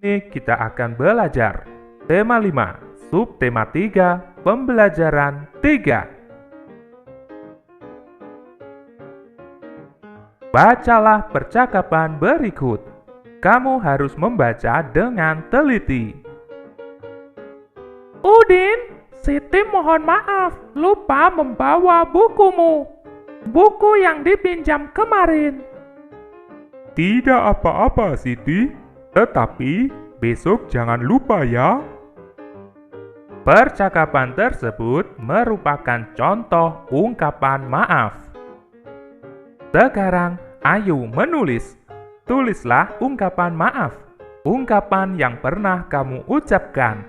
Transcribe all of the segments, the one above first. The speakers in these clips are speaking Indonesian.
Ini kita akan belajar tema 5, subtema 3, pembelajaran 3. Bacalah percakapan berikut. Kamu harus membaca dengan teliti. Udin, Siti mohon maaf, lupa membawa bukumu. Buku yang dipinjam kemarin. Tidak apa-apa, Siti. Tetapi besok jangan lupa ya. Percakapan tersebut merupakan contoh ungkapan maaf. Sekarang, ayo menulis. Tulislah ungkapan maaf. Ungkapan yang pernah kamu ucapkan.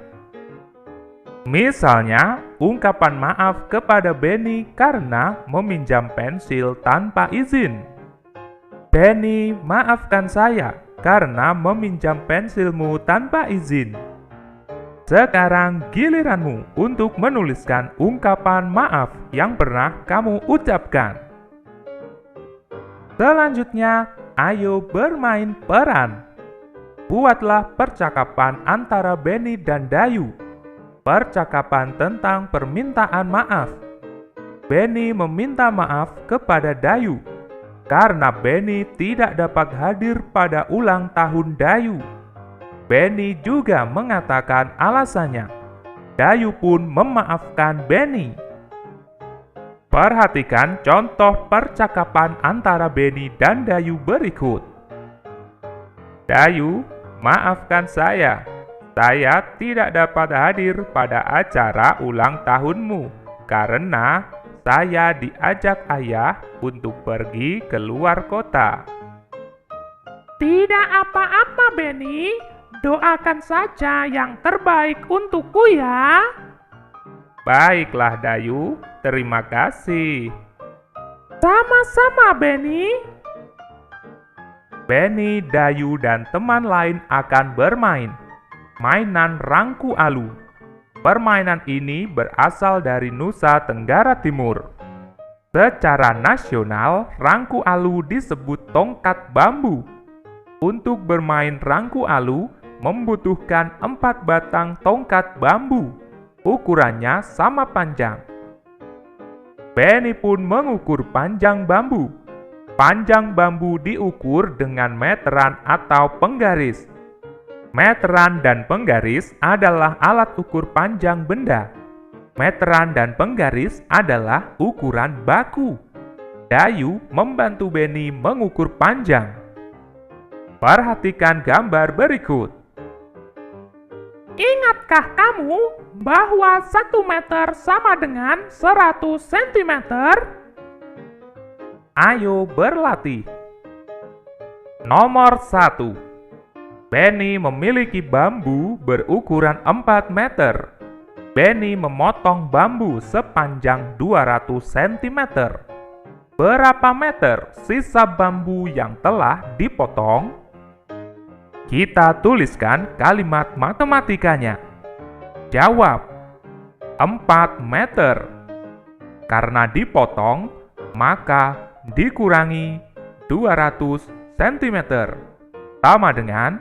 Misalnya, ungkapan maaf kepada Benny karena meminjam pensil tanpa izin. Benny, maafkan saya karena meminjam pensilmu tanpa izin. Sekarang giliranmu untuk menuliskan ungkapan maaf yang pernah kamu ucapkan. Selanjutnya, ayo bermain peran. Buatlah percakapan antara Benny dan Dayu. Percakapan tentang permintaan maaf. Benny meminta maaf kepada Dayu karena Benny tidak dapat hadir pada ulang tahun Dayu. Benny juga mengatakan alasannya. Dayu pun memaafkan Benny. Perhatikan contoh percakapan antara Benny dan Dayu berikut. Dayu, maafkan saya. Saya tidak dapat hadir pada acara ulang tahunmu karena saya diajak ayah untuk pergi ke luar kota. Tidak apa-apa, Benny. Doakan saja yang terbaik untukku ya. Baiklah Dayu, terima kasih. Sama-sama, Benny. Benny, Dayu, dan teman lain akan bermain mainan rangku alu. Permainan ini berasal dari Nusa Tenggara Timur. Secara nasional, rangku alu disebut tongkat bambu. Untuk bermain rangku alu, membutuhkan 4 batang tongkat bambu. Ukurannya sama panjang. Benny pun mengukur panjang bambu. Panjang bambu diukur dengan meteran atau penggaris. Meteran dan penggaris adalah alat ukur panjang benda. Meteran dan penggaris adalah ukuran baku. Dayu membantu Benny mengukur panjang. Perhatikan gambar berikut. Ingatkah kamu bahwa 1 meter sama dengan 100 cm? Ayo berlatih. Nomor 1. Benny memiliki bambu berukuran 4 meter. Benny memotong bambu sepanjang 200 cm. Berapa meter sisa bambu yang telah dipotong? Kita tuliskan kalimat matematikanya. Jawab, 4 meter. Karena dipotong, maka dikurangi 200 cm. Sama dengan,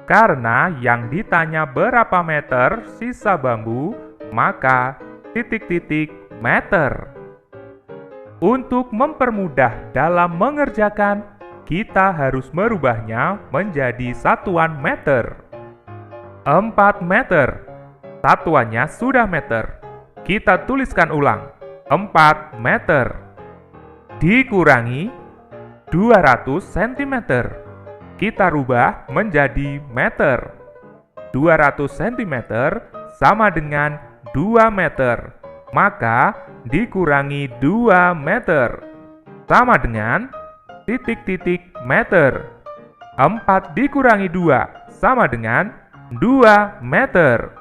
karena yang ditanya berapa meter sisa bambu, maka titik-titik meter. Untuk mempermudah dalam mengerjakan, kita harus merubahnya menjadi satuan meter. 4 meter. Satuannya sudah meter. Kita tuliskan ulang. 4 meter. Dikurangi 200 cm. Kita rubah menjadi meter. 200 cm sama dengan 2 meter. Maka dikurangi 2 meter. Sama dengan titik-titik meter. 4 dikurangi 2 sama dengan 2 meter.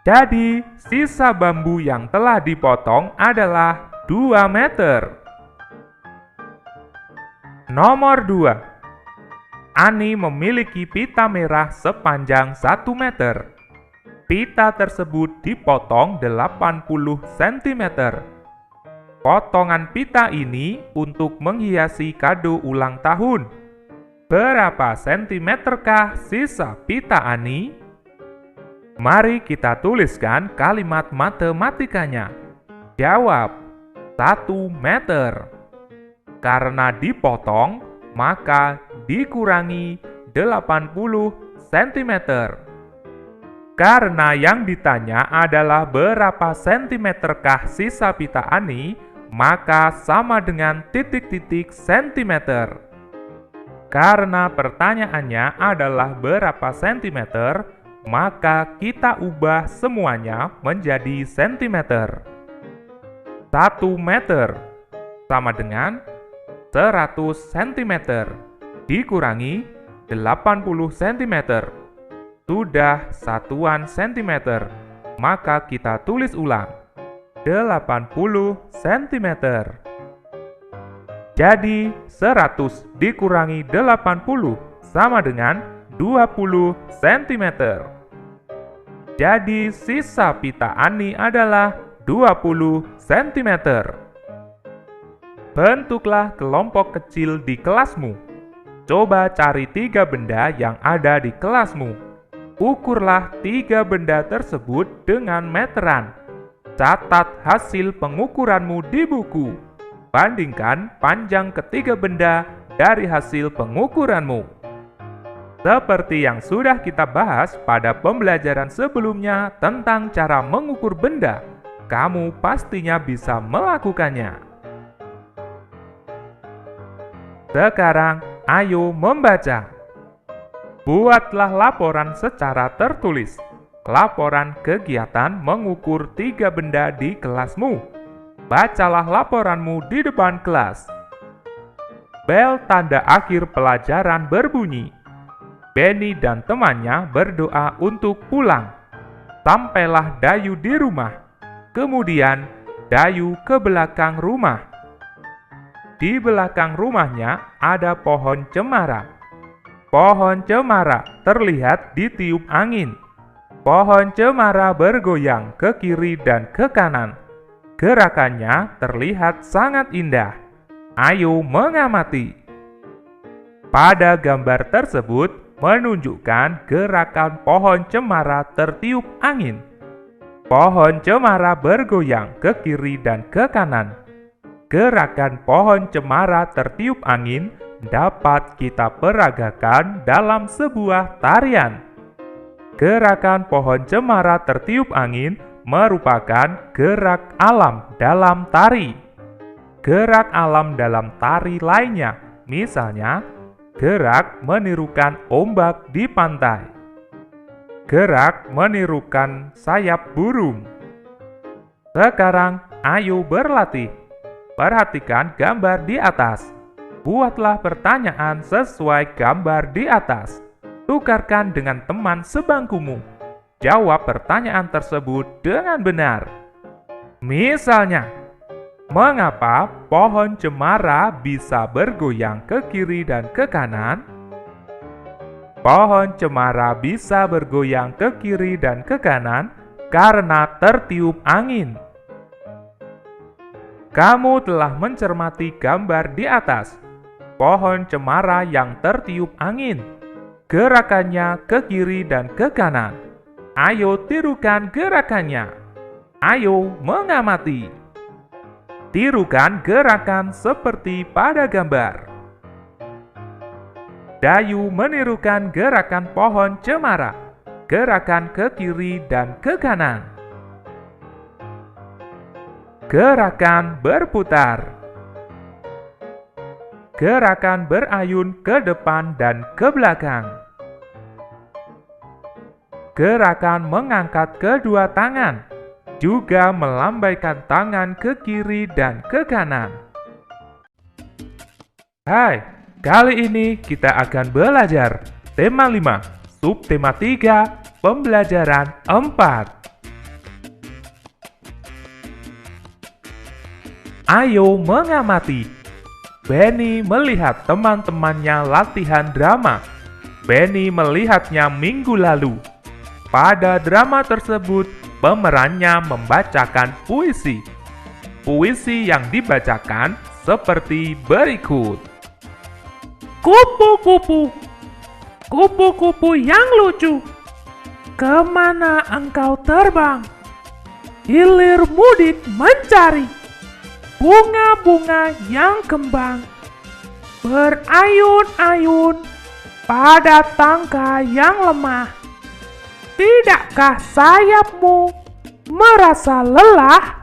Jadi, sisa bambu yang telah dipotong adalah 2 meter. Nomor 2. Ani memiliki pita merah sepanjang 1 meter. Pita tersebut dipotong 80 cm. Potongan pita ini untuk menghiasi kado ulang tahun. Berapa sentimeterkah sisa pita Ani? Mari kita tuliskan kalimat matematikanya. Jawab, 1 meter. Karena dipotong, maka dikurangi 80 cm. Karena yang ditanya adalah berapa sentimeterkah sisa pita Ani, maka sama dengan titik-titik sentimeter. Karena pertanyaannya adalah berapa sentimeter, maka kita ubah semuanya menjadi sentimeter. 1 meter sama dengan 100 cm dikurangi 80 cm. Sudah satuan cm, maka kita tulis ulang 80 cm. Jadi 100 dikurangi 80 sama dengan 20 cm. Jadi sisa pita Ani adalah 20 cm. Bentuklah kelompok kecil di kelasmu. Coba cari 3 benda yang ada di kelasmu. Ukurlah 3 benda tersebut dengan meteran. Catat hasil pengukuranmu di buku. Bandingkan panjang ketiga benda dari hasil pengukuranmu. Seperti yang sudah kita bahas pada pembelajaran sebelumnya tentang cara mengukur benda, kamu pastinya bisa melakukannya. Sekarang, ayo membaca. Buatlah laporan secara tertulis. Laporan kegiatan mengukur 3 benda di kelasmu. Bacalah laporanmu di depan kelas. Bel tanda akhir pelajaran berbunyi. Benny dan temannya berdoa untuk pulang. Sampailah Dayu di rumah. Kemudian Dayu ke belakang rumah. Di belakang rumahnya ada pohon cemara. Pohon cemara terlihat ditiup angin. Pohon cemara bergoyang ke kiri dan ke kanan. Gerakannya terlihat sangat indah. Ayo mengamati. Pada gambar tersebut menunjukkan gerakan pohon cemara tertiup angin. Pohon cemara bergoyang ke kiri dan ke kanan. Gerakan pohon cemara tertiup angin dapat kita peragakan dalam sebuah tarian. Gerakan pohon cemara tertiup angin merupakan gerak alam dalam tari. Gerak alam dalam tari lainnya, misalnya gerak menirukan ombak di pantai. Gerak menirukan sayap burung. Sekarang, ayo berlatih. Perhatikan gambar di atas. Buatlah pertanyaan sesuai gambar di atas. Tukarkan dengan teman sebangkumu. Jawab pertanyaan tersebut dengan benar. Misalnya, mengapa pohon cemara bisa bergoyang ke kiri dan ke kanan? Pohon cemara bisa bergoyang ke kiri dan ke kanan karena tertiup angin. Kamu telah mencermati gambar di atas. Pohon cemara yang tertiup angin. Gerakannya ke kiri dan ke kanan. Ayo tirukan gerakannya. Ayo mengamati. Tirukan gerakan seperti pada gambar. Dayu menirukan gerakan pohon cemara. Gerakan ke kiri dan ke kanan. Gerakan berputar. Gerakan berayun ke depan dan ke belakang. Gerakan mengangkat kedua tangan, juga melambaikan tangan ke kiri dan ke kanan. Hai, kali ini kita akan belajar tema 5, subtema 3, pembelajaran 4. Ayo mengamati. Benny melihat teman-temannya latihan drama. Benny melihatnya minggu lalu. Pada drama tersebut, pemerannya membacakan puisi. Puisi yang dibacakan seperti berikut. Kupu-kupu, kupu-kupu yang lucu, kemana engkau terbang? Hilir mudik mencari bunga-bunga yang kembang, berayun-ayun pada tangka yang lemah. Tidakkah sayapmu merasa lelah?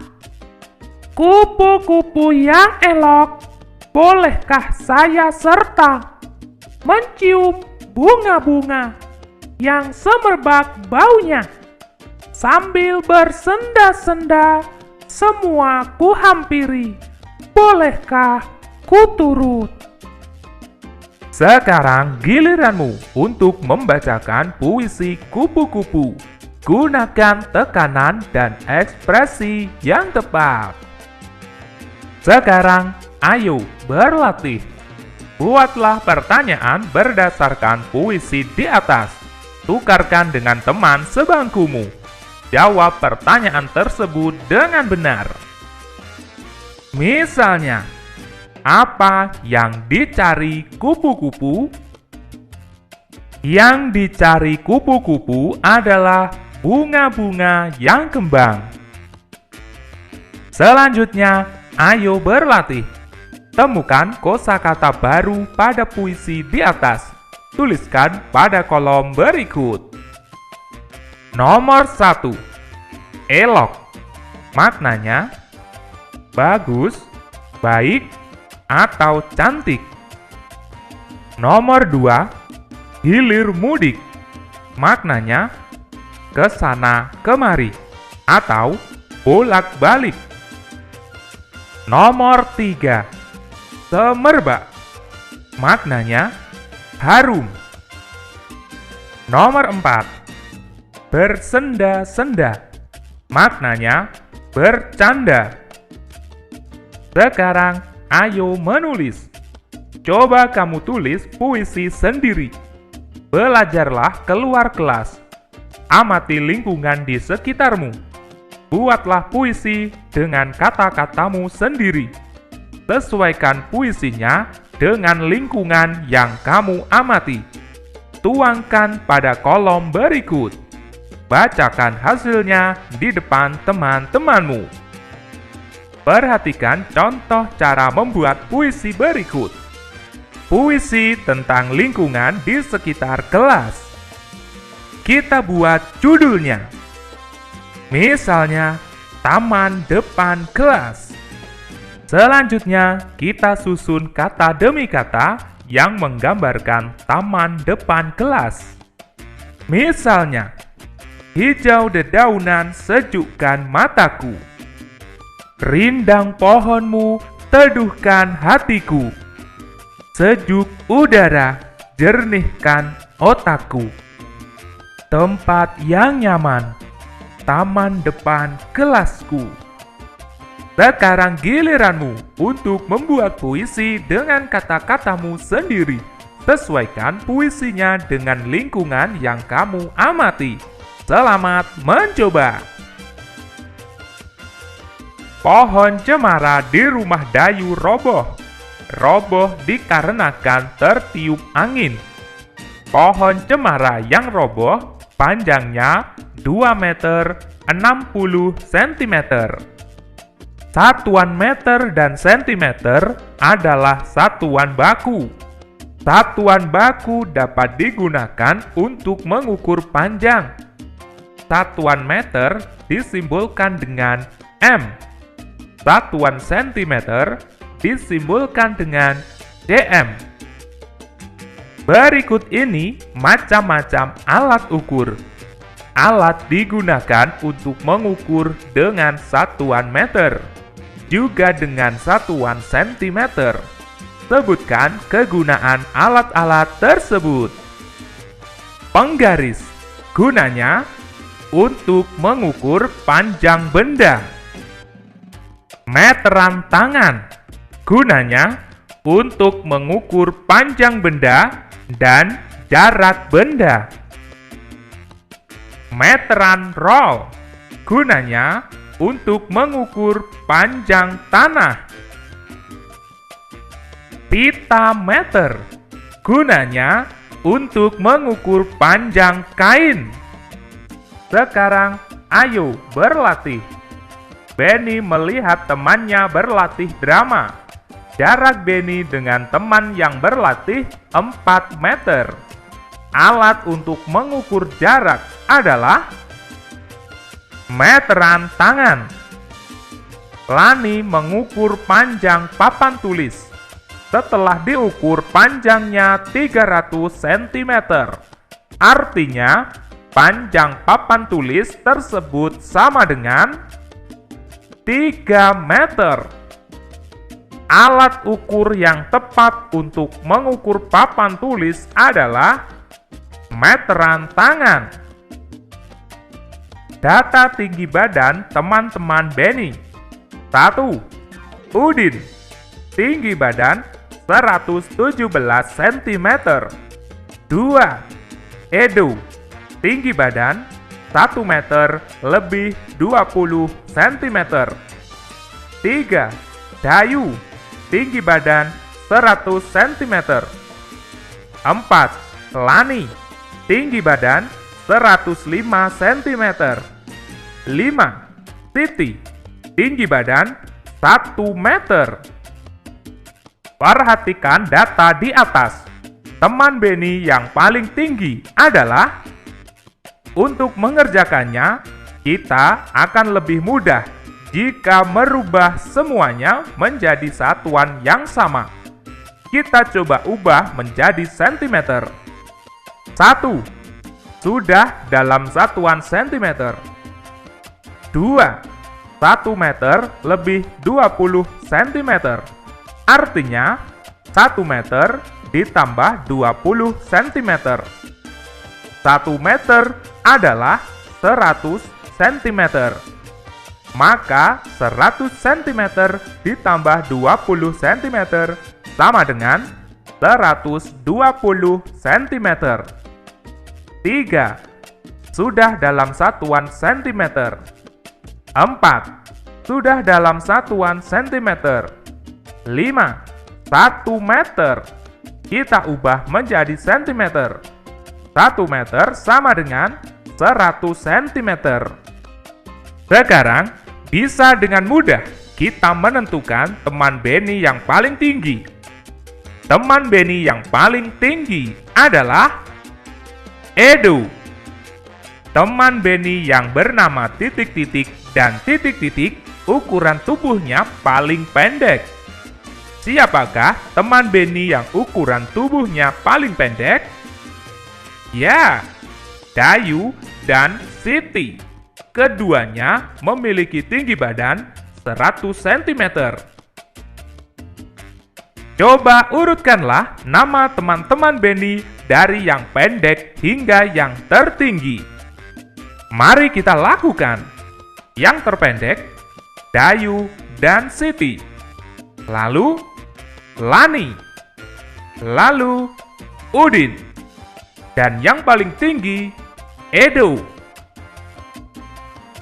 Kupu-kupu yang elok, bolehkah saya serta mencium bunga-bunga yang semerbak baunya? Sambil bersenda-senda, semua ku hampiri. Bolehkah ku turut? Sekarang giliranmu untuk membacakan puisi kupu-kupu. Gunakan tekanan dan ekspresi yang tepat. Sekarang, ayo berlatih. Buatlah pertanyaan berdasarkan puisi di atas. Tukarkan dengan teman sebangkumu. Jawab pertanyaan tersebut dengan benar. Misalnya, apa yang dicari kupu-kupu? Yang dicari kupu-kupu adalah bunga-bunga yang kembang. Selanjutnya, ayo berlatih. Temukan kosakata baru pada puisi di atas. Tuliskan pada kolom berikut. Nomor 1. Elok. Maknanya bagus, baik, atau cantik. Nomor 2. Hilir mudik. Maknanya kesana kemari atau bolak-balik. Nomor 3. Semerbak. Maknanya harum. Nomor 4. Bersenda-senda. Maknanya bercanda. Sekarang, ayo menulis. Coba kamu tulis puisi sendiri. Belajarlah keluar kelas. Amati lingkungan di sekitarmu. Buatlah puisi dengan kata-katamu sendiri. Sesuaikan puisinya dengan lingkungan yang kamu amati. Tuangkan pada kolom berikut. Bacakan hasilnya di depan teman-temanmu. Perhatikan contoh cara membuat puisi berikut. Puisi tentang lingkungan di sekitar kelas. Kita buat judulnya. Misalnya, taman depan kelas. Selanjutnya, kita susun kata demi kata yang menggambarkan taman depan kelas. Misalnya, hijau dedaunan sejukkan mataku. Rindang pohonmu teduhkan hatiku. Sejuk udara jernihkan otakku. Tempat yang nyaman, taman depan kelasku. Sekarang giliranmu untuk membuat puisi dengan kata-katamu sendiri. Sesuaikan puisinya dengan lingkungan yang kamu amati. Selamat mencoba! Pohon cemara di rumah Dayu roboh. Roboh dikarenakan tertiup angin. Pohon cemara yang roboh panjangnya 2 meter 60 cm. Satuan meter dan sentimeter adalah satuan baku. Satuan baku dapat digunakan untuk mengukur panjang. Satuan meter disimbolkan dengan M. Satuan sentimeter disimbolkan dengan cm. Berikut ini macam-macam alat ukur. Alat digunakan untuk mengukur dengan satuan meter, juga dengan satuan sentimeter. Sebutkan kegunaan alat-alat tersebut. Penggaris, gunanya untuk mengukur panjang benda. Meteran tangan, gunanya untuk mengukur panjang benda dan jarak benda. Meteran roll, gunanya untuk mengukur panjang tanah. Pita meter, Gunanya untuk mengukur panjang kain. Sekarang, ayo berlatih. Benny melihat temannya berlatih drama. Jarak Benny dengan teman yang berlatih 4 meter. Alat untuk mengukur jarak adalah meteran tangan. Lani mengukur panjang papan tulis. Setelah diukur panjangnya 300 cm. Artinya, panjang papan tulis tersebut sama dengan 3 meter. Alat ukur yang tepat untuk mengukur papan tulis adalah meteran tangan. Data tinggi badan teman-teman Benny. 1. Udin, tinggi badan 117 cm. 2. Edo, tinggi badan 1 meter lebih 20 cm. 3. Dayu, tinggi badan 100 cm. 4. Lani, tinggi badan 105 cm. 5. Siti, tinggi badan 1 meter. Perhatikan data di atas. Teman Benny yang paling tinggi adalah. Untuk mengerjakannya, kita akan lebih mudah jika merubah semuanya menjadi satuan yang sama. Kita coba ubah menjadi cm. 1. Sudah dalam satuan cm. 2. 1 meter lebih 20 cm. Artinya, 1 meter ditambah 20 cm. 1 meter adalah 100 cm. Maka 100 cm ditambah 20 cm sama dengan 120 cm. 3. Sudah dalam satuan cm. 4. Sudah dalam satuan cm. 5. 1 meter. Kita ubah menjadi cm. 1 meter sama dengan 100 cm. Sekarang, bisa dengan mudah kita menentukan teman Benny yang paling tinggi. Teman Benny yang paling tinggi adalah Edo. Teman Benny yang bernama titik-titik dan titik-titik ukuran tubuhnya paling pendek. Siapakah teman Benny yang ukuran tubuhnya paling pendek? Ya, Dayu dan Siti. Keduanya memiliki tinggi badan 100 cm. Coba urutkanlah nama teman-teman Benny dari yang pendek hingga yang tertinggi. Mari kita lakukan. Yang terpendek, Dayu dan Siti. Lalu, Lani. Lalu, Udin. Dan yang paling tinggi, Edo.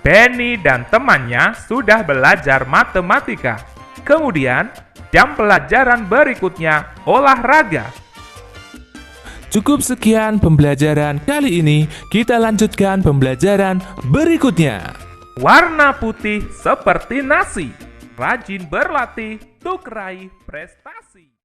Benny dan temannya sudah belajar matematika. Kemudian, jam pelajaran berikutnya olahraga. Cukup sekian pembelajaran kali ini, kita lanjutkan pembelajaran berikutnya. Warna putih seperti nasi. Rajin berlatih untuk raih prestasi.